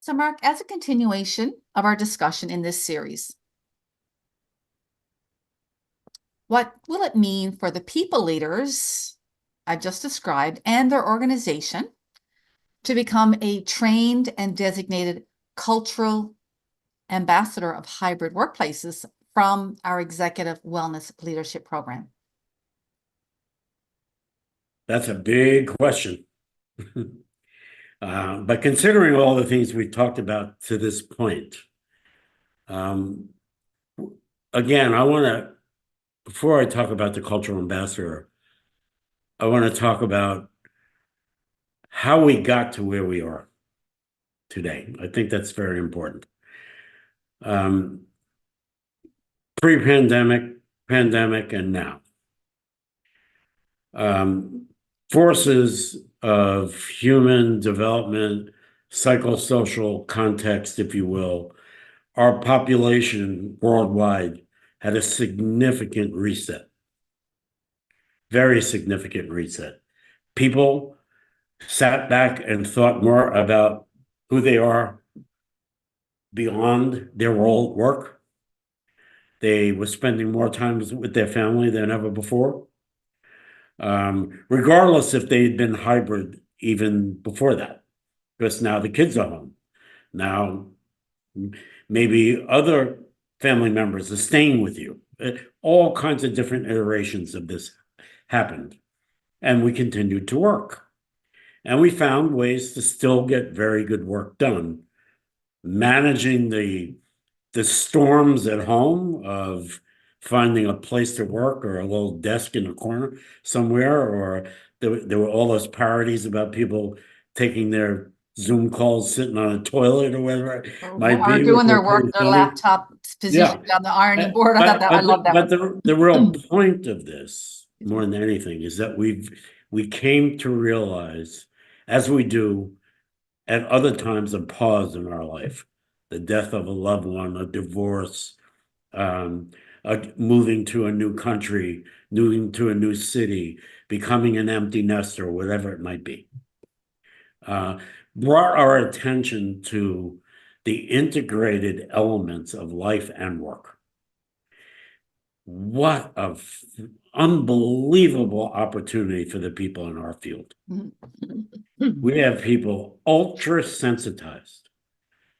So, Mark, as a continuation of our discussion in this series, what will it mean for the people leaders I just described and their organization to become a trained and designated cultural ambassador of hybrid workplaces from our executive wellness leadership program? That's a big question. But considering all the things we talked about to this point, again, I want to, before I talk about the cultural ambassador, I want to talk about how we got to where we are today. I think that's very important. Pre-pandemic, pandemic, and now. Forces of human development, psychosocial context, if you will, our population worldwide had a significant reset, very significant reset. People sat back and thought more about who they are beyond their role at work. They were spending more time with their family than ever before. Regardless if they'd been hybrid even before that, because now the kids are home. Now, maybe other family members are staying with you. All kinds of different iterations of this happened. And we continued to work. And we found ways to still get very good work done, managing the storms at home of finding a place to work or a little desk in a corner somewhere, or there were all those parodies about people taking their Zoom calls sitting on a toilet or whatever it might be. Or doing their work, their laptop positioned on the ironing board. I love that. But the real point of this, more than anything, is that we came to realize, as we do at other times of pause in our life, the death of a loved one, a divorce, moving to a new country, moving to a new city, becoming an empty nester, whatever it might be, brought our attention to the integrated elements of life and work. What an unbelievable opportunity for the people in our field. We have people ultra sensitized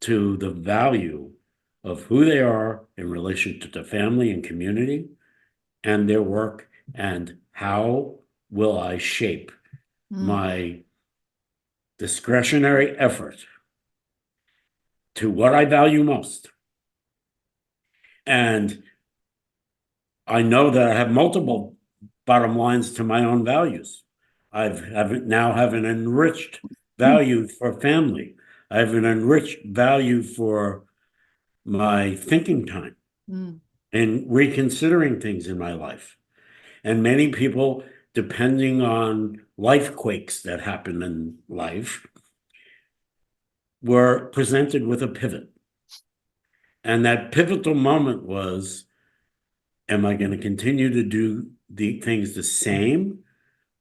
to the value of who they are in relation to the family and community and their work, and how will I shape my discretionary effort to what I value most. And I know that I have multiple bottom lines to my own values. I now have an enriched value for family. I have an enriched value for my thinking time and reconsidering things in my life. And many people, depending on life quakes that happen in life, were presented with a pivot. And that pivotal moment was, am I going to continue to do the things the same,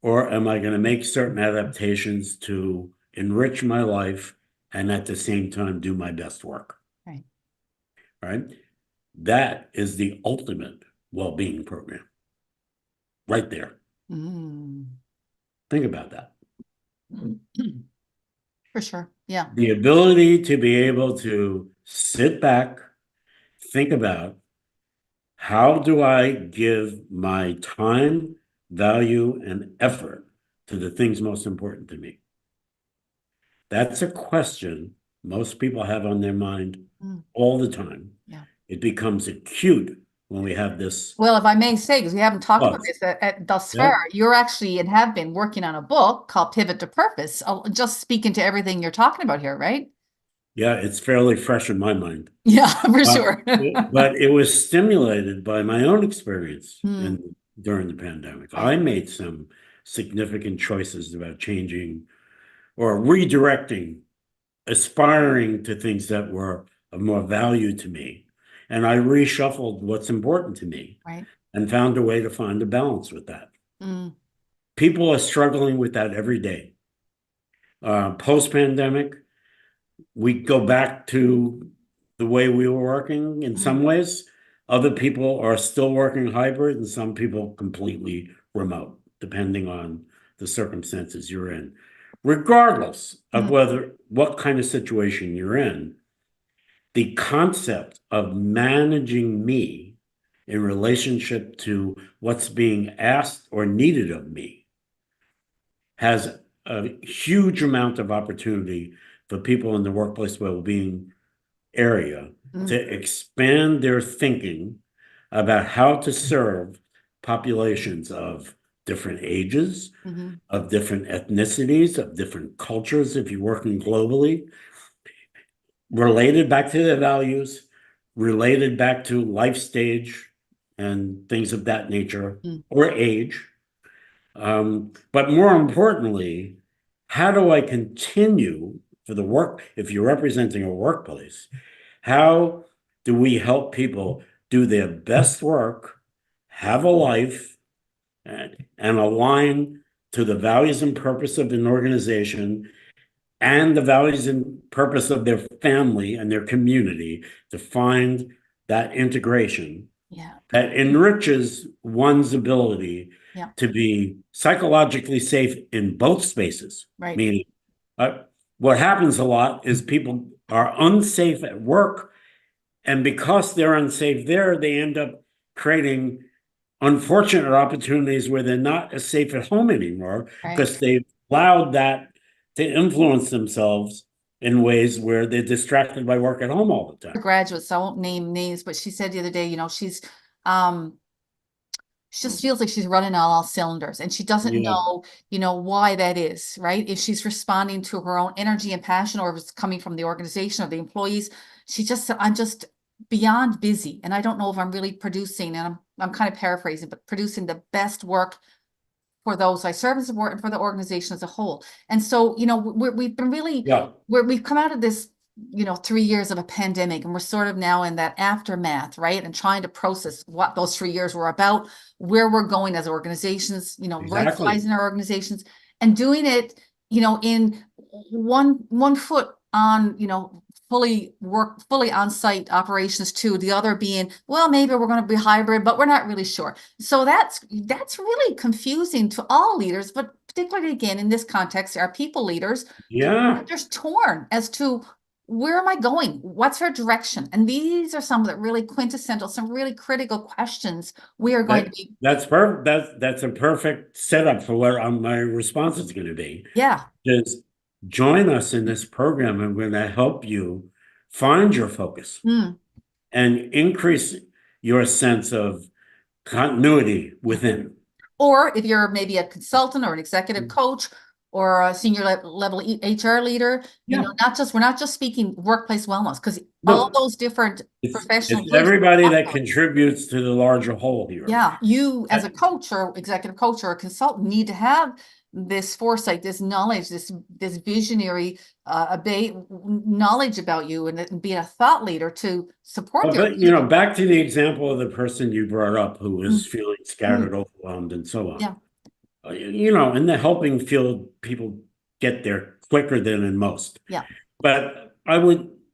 or am I going to make certain adaptations to enrich my life and at the same time do my best work? Right? That is the ultimate well-being program. Right there. Think about that. For sure. Yeah. The ability to be able to sit back, think about, how do I give my time, value, and effort to the things most important to me? That's a question most people have on their mind all the time. Yeah. It becomes acute when we have this. Well, if I may say, because we haven't talked about this thus far, you're actually and have been working on a book called Pivot to Purpose. I'll just speaking to everything you're talking about here, right? Yeah, it's fairly fresh in my mind. Yeah, for sure. But it was stimulated by my own experience during the pandemic. I made some significant choices about changing or redirecting, aspiring to things that were of more value to me. And I reshuffled what's important to me and found a way to find a balance with that. People are struggling with that every day. Post-pandemic, we go back to the way we were working in some ways. Other people are still working hybrid and some people completely remote, depending on the circumstances you're in. Regardless of what kind of situation you're in, the concept of managing me in relationship to what's being asked or needed of me has a huge amount of opportunity for people in the workplace well-being area to expand their thinking about how to serve populations of different ages, of different ethnicities, of different cultures, if you're working globally, related back to their values, related back to life stage and things of that nature, or age. But more importantly, how do I continue for the work, if you're representing a workplace, how do we help people do their best work, have a life, and align to the values and purpose of an organization and the values and purpose of their family and their community to find that integration that enriches one's ability to be psychologically safe in both spaces. Right. Meaning, what happens a lot is people are unsafe at work, and because they're unsafe there, they end up creating unfortunate opportunities where they're not as safe at home anymore because they've allowed that to influence themselves in ways where they're distracted by work at home all the time. Graduates, I won't name names, but she said the other day, she just feels like she's running on all cylinders and she doesn't know, why that is, right? If she's responding to her own energy and passion or if it's coming from the organization or the employees, I'm just beyond busy. And I don't know if I'm really producing, and I'm kind of paraphrasing, but producing the best work for those I serve and support and for the organization as a whole. And so, we've been really, we've come out of this 3 years of a pandemic, and we're sort of now in that aftermath, right? And trying to process what those 3 years were about, where we're going as organizations, right-sizing our organizations and doing it, in one foot on, fully on-site operations too, the other being, well, maybe we're going to be hybrid, but we're not really sure. So that's really confusing to all leaders, but particularly again, in this context, our people leaders, they're just torn as to where am I going? What's our direction? And these are some of the really quintessential, some really critical questions we are going to be. That's perfect. That's a perfect setup for what my response is going to be. Yeah. Just join us in this program, and we're going to help you find your focus and increase your sense of continuity within. Or if you're maybe a consultant or an executive coach or a senior level HR leader, we're not just speaking workplace wellness, because all those different professional it's everybody that contributes to the larger whole here. Yeah, you as a coach or executive coach or a consultant need to have this foresight, this knowledge, this visionary knowledge about you, and be a thought leader to support but back to the example of the person you brought up who was feeling scattered, overwhelmed, and so on. In the helping field, people get there quicker than in most. But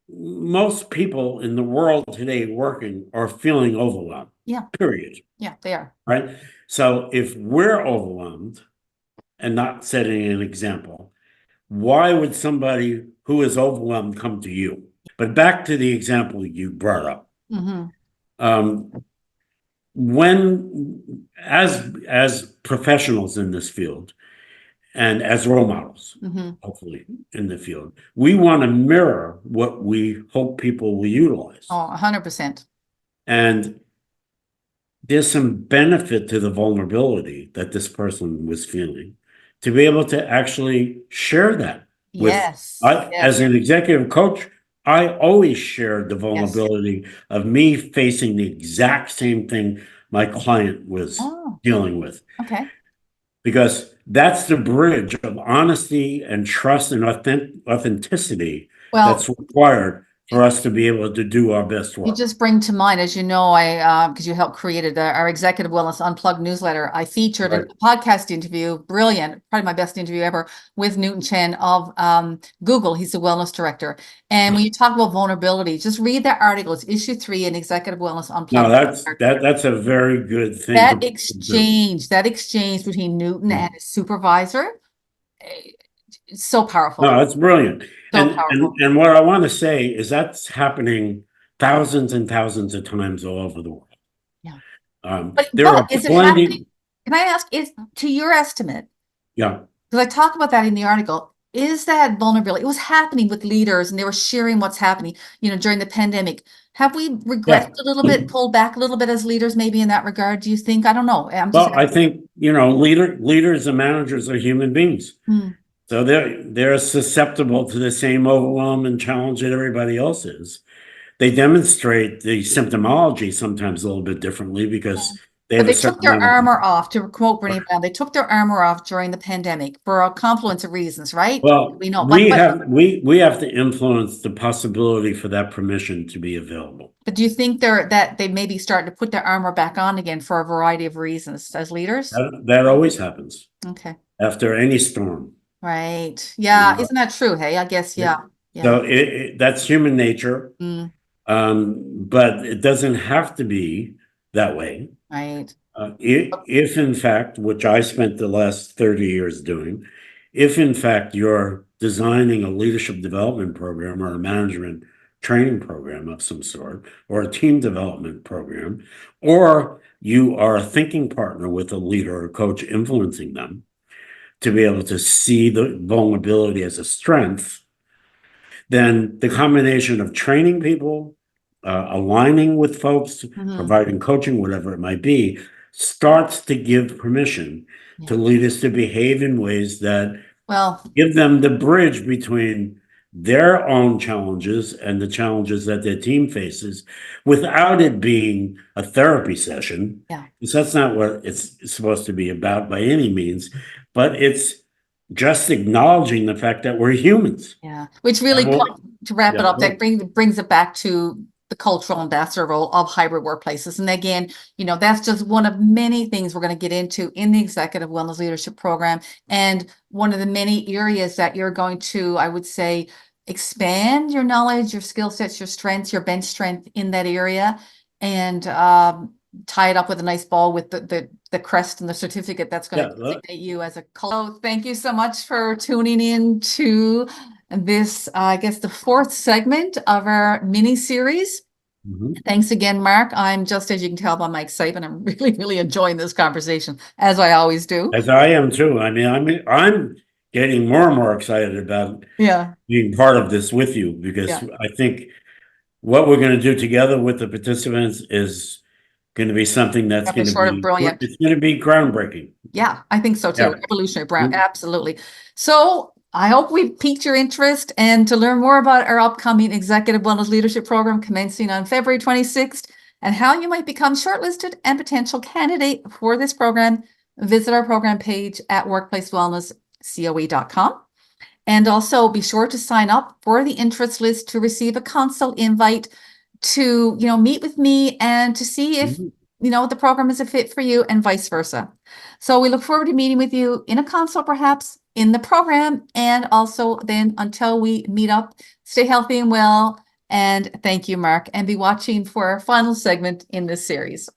most people in the world today working are feeling overwhelmed. Period. They are. Right. So if we're overwhelmed and not setting an example, why would somebody who is overwhelmed come to you? But back to the example you brought up. When as professionals in this field and as role models, hopefully in the field, we want to mirror what we hope people will utilize. 100%. And there's some benefit to the vulnerability that this person was feeling to be able to actually share that. As an executive coach, I always shared the vulnerability of me facing the exact same thing my client was dealing with. Because that's the bridge of honesty and trust and authenticity that's required for us to be able to do our best You work. just bring to mind, as you know, because you helped created our Executive Wellness Unplugged newsletter. I featured Right. a podcast interview, brilliant, probably my best interview ever, with Newton Chen of Google. He's the wellness director. And when you talk about vulnerability, just read that article. It's issue 3 in Executive Wellness No, Unplugged. that's a very good thing to That do. exchange between Newton and his supervisor, it's so powerful. No, it's brilliant. So And powerful. what I want to say is that's happening thousands and thousands of times all over the world. Yeah. There But are is it plenty. happening? Can I ask, is to your estimate, Yeah. because I talked about that in the article, is that vulnerability? It was happening with leaders and they were sharing what's happening, during the pandemic. Have we Yeah. regressed a little bit, pulled back a little bit as leaders, maybe in that regard? Do you think? I don't know. I'm just Well, I think, leaders and managers are human beings. Hmm. So they're susceptible to the same overwhelm and challenge that everybody else is. They demonstrate the symptomology sometimes a little bit differently because they But have a they took certain their amount of. armor off, to quote Brene Brown, they took their armor off during the pandemic for a confluence of reasons, right? Well, We know, we have to influence the possibility for that permission to be available. but do you think that they maybe starting to put their armor back on again for a variety of reasons as leaders? That always happens Okay. after any storm. Right. You Yeah. know? Isn't that true? Hey, I guess, yeah. Yeah. So that's human nature. Mm, But it doesn't have to be that way. right. If in fact, which I spent the last 30 years doing, if in fact you're designing a leadership development program or a management training program of some sort, or a team development program, or you are a thinking partner with a leader or coach influencing them to be able to see the vulnerability as a strength, then the combination of training people, aligning with folks, Mhm. providing coaching, whatever it might be, starts to give permission to Yeah. leaders to behave in ways that Well, give them the bridge between their own challenges and the challenges that their team faces without it being a therapy session. yeah. Because that's not what it's supposed to be about by any means, but it's just acknowledging the fact that we're humans. Yeah. Which really, And to wrap it yeah, up, that brings it back to the cultural ambassador role of hybrid workplaces. And again, that's just one of many things we're going to get into in the Executive Wellness Leadership Program. And one of the many areas that you're going to, I would say, expand your knowledge, your skill sets, your strengths, your bench strength in that area, and tie it up with a nice ball with the crest and the certificate that's going to designate you as a culture. So thank you so much for tuning in to this, I guess, the 4th segment of our mini series. Thanks again, Mark. I'm just, as you can tell by my excitement, I'm really, really enjoying this conversation, as I always do. as I am too. I mean, I'm getting more and more excited about being part of this with you because I think what we're going to do together with the participants is going to be something that's going to be brilliant. It's going to be groundbreaking. Yeah, I think so too. Yeah. Revolutionary, Brown. Absolutely. So I hope we've piqued your interest, and to learn more about our upcoming Executive Wellness Leadership Program commencing on February 26th and how you might become shortlisted and potential candidate for this program, visit our program page at workplacewellnesscoe.com. And also be sure to sign up for the interest list to receive a consult invite to, meet with me and to see if, the program is a fit for you and vice versa. So we look forward to meeting with you in a consult, perhaps in the program. And also then until we meet up, stay healthy and well. And thank you, Mark, and be watching for our final segment in this series.